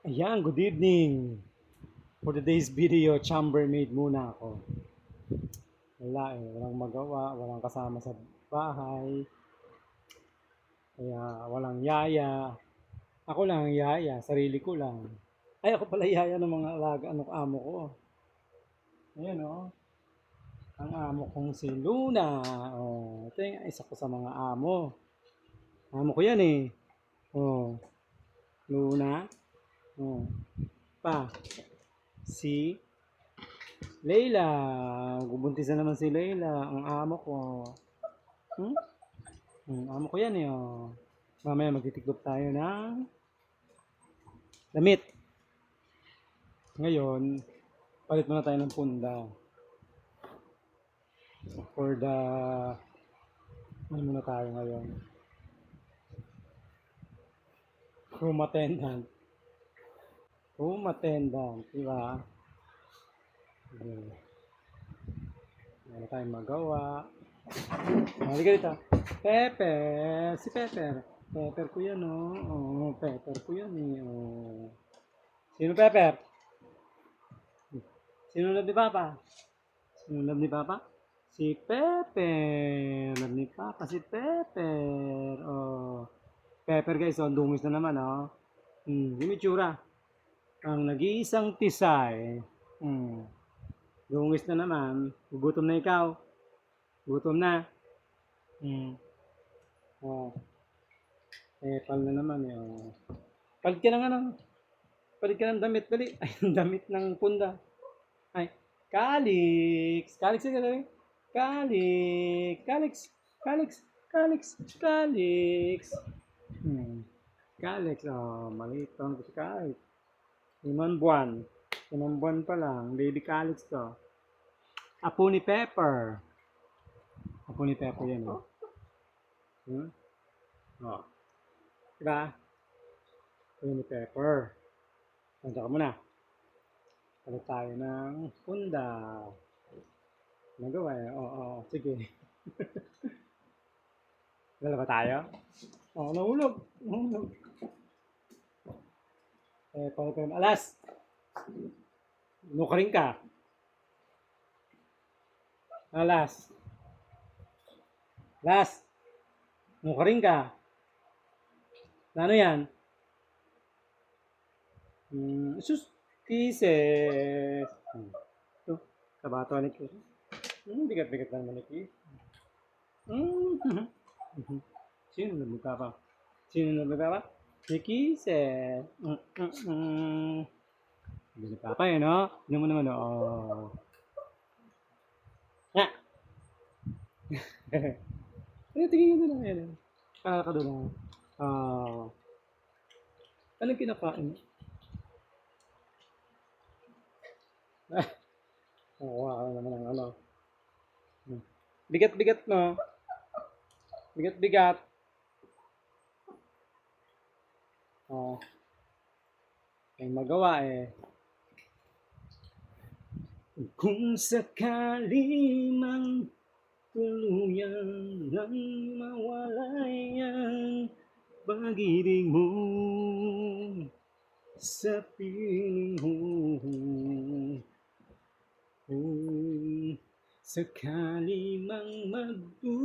Ayan, good evening. For today's video, chambermaid muna ako. Wala walang magawa, walang kasama sa bahay, kaya walang yaya. Ako lang ang yaya, sarili ko lang. Ay, ako pala yaya ng mga alaga, amo ko. Ayan ang amo kong si Luna. Ito yung isa ko sa mga amo. Amo ko yan eh. Oh, Luna. Oh, pa, si Leila. Gubuntis na naman si Leila, ang amo ko. Hmm? Amo ko yan Mamaya magtitiklop tayo ng damit. Ngayon, palit muna tayo ng punda. For the, ano muna tayo ngayon? Room attendant. Room attendant, di ba? Wala tayong magawa. Halika dito. Pepper. Si Pepper. Pepper ko yan Pepper ko yan Sino Pepper? Sino love ni Papa? Sino love ni Papa? Si Pepper. Love ni Papa si Pepper. Pepper guys, dungis na naman yung itsura. Ang nag-iisang tisay. Dungis na naman. Gutom na ikaw. Gutom na. Pal na naman Palit ka ng palit ka ng damit. Dali. Ay, damit ng punda. Ay, Calix. Calix ka rin. Calix. Calix. Calix. Calix. Calix. Calix. Maliit lang si Calix. 5 buwan. 5 buwan pa lang. Baby Calix to. Apo ni Pepper. Apo ni Pepper yan Diba? Apo ni Pepper. Nandiyan ka muna. Palit tayo ng punda. Nagawa sige. Dalawa tayo? Nahulog. Nahulog. Palit tayo ng alas. Nukaring ka. Alas. Alas. Nukaring ka. Ano yan? Sus. Kisses. Ito. Kabato ni Kisses. Bigat-bigat lang ni Kisses. Sino nagmukha pa? Sino nagmukha pa? Si Kisses. Hindi pa pa Tignan mo naman Ya! Tingin ko na yan ka doon anong kinakain mo? Nakuha ka naman ng Bigat-bigat no? Bigat-bigat. May magawa Kung sakali mang tuluyan nang mawalay ang pag-ibig mo sa piling mo. Kung sakali mang magdusa,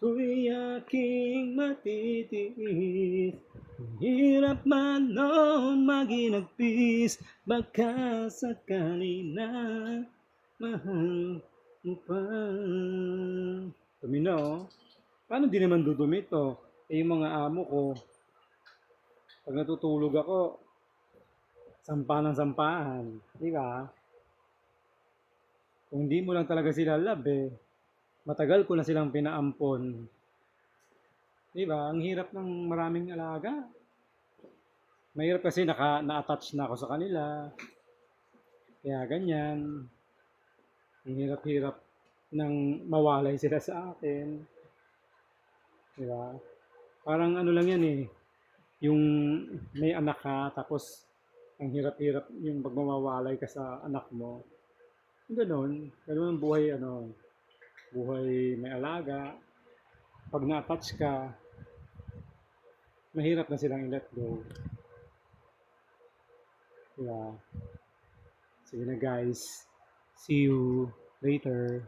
to'y aking matitiis. Hirap man noon maginagpis, baka sakali na mahal mo pa. Dumi na Paano di naman dudumi ito? Yung mga amo ko, pag natutulog ako, sampa ng sampahan. Di ba? Kung di mo lang talaga sila love matagal ko na silang pinaampon. Di ba? Ang hirap ng maraming alaga. Mahirap kasi na-attach na ako sa kanila. Kaya ganyan. Ang hirap-hirap nang mawalay sila sa akin. Di ba? Parang ano lang yan yung may anak ka, tapos ang hirap-hirap yung pag mawawalay ka sa anak mo. Ganon ang buhay buhay may alaga. Pag na-attach ka, mahirap na silang i-let go. Diba? Sige na guys. See you later.